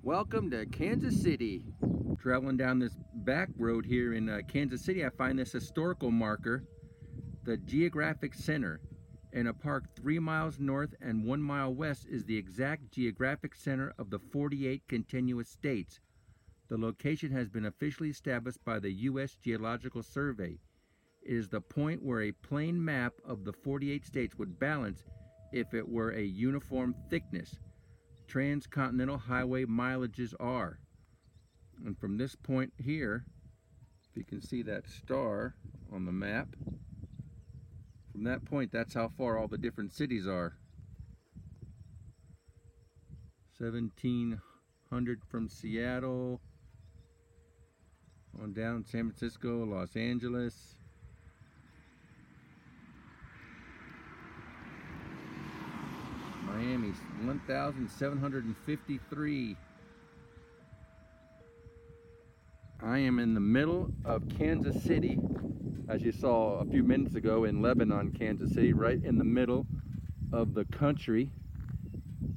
Welcome to Kansas City. Traveling down this back road here in Kansas City, I find this historical marker, the Geographic Center. In a park 3 miles north and 1 mile west is the exact geographic center of the 48 continuous states. The location has been officially established by the U.S. Geological Survey. It is the point where a plain map of the 48 states would balance if it were a uniform thickness. Transcontinental highway mileages are. And from this point here, if you can see that star on the map, from that point, that's how far all the different cities are. 1700 from Seattle, on down San Francisco, Los Angeles. Miami's 1,753. I am in the middle of Kansas City, as you saw a few minutes ago in Lebanon, Kansas City, right in the middle of the country.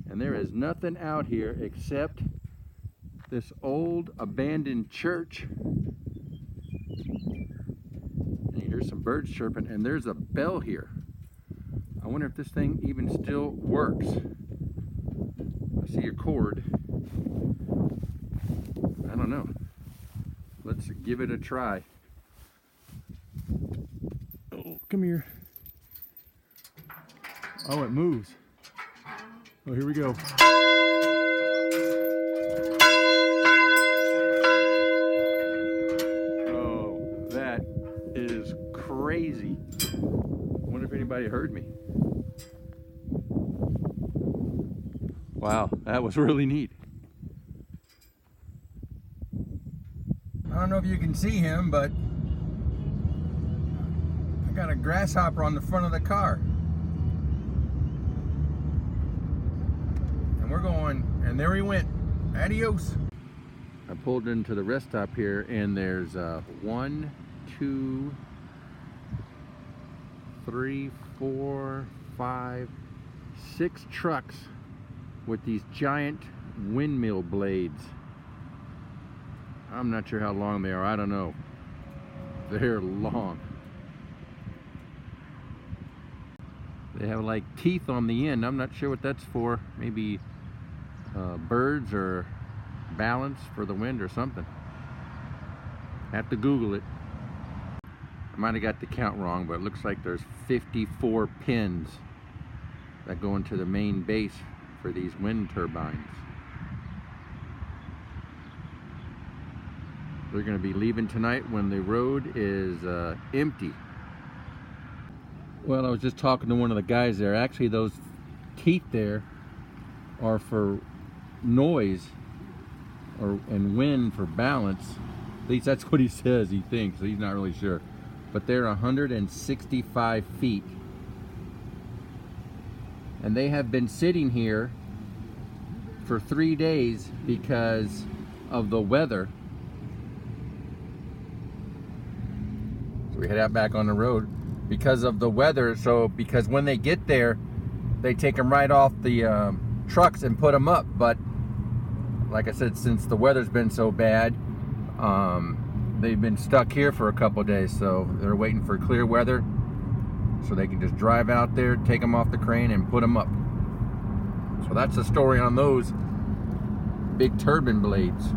And there is nothing out here except this old abandoned church. And you hear some birds chirping, and there's a bell here. I wonder if this thing even still works. I see a cord. I don't know. Let's give it a try. Oh, come here. Oh, it moves. Oh, here we go. Oh, that is crazy. I wonder if anybody heard me. Wow, that was really neat. I don't know if you can see him, but I got a grasshopper on the front of the car. And we're going, and there he went. Adios. I pulled into the rest stop here, and there's 1, 2, 3, 4, 5, 6 trucks with these giant windmill blades. I'm not sure how long they are. I don't know. They're long. They have like teeth on the end. I'm not sure what that's for. Maybe birds or balance for the wind or something. Have to Google it. I might have got the count wrong, but it looks like there's 54 pins that go into the main base for these wind turbines. They're going to be leaving tonight when the road is empty. Well, I was just talking to one of the guys there. Actually, those teeth there are for noise and wind for balance. At least that's what he says he thinks. He's not really sure. But they're 165 feet. And they have been sitting here for 3 days because of the weather. So we head out back on the road because of the weather. So because when they get there, they take them right off the trucks and put them up. But like I said, since the weather's been so bad, they've been stuck here for a couple days. So they're waiting for clear weather so they can just drive out there, take them off the crane, and put them up. So that's the story on those big turbine blades.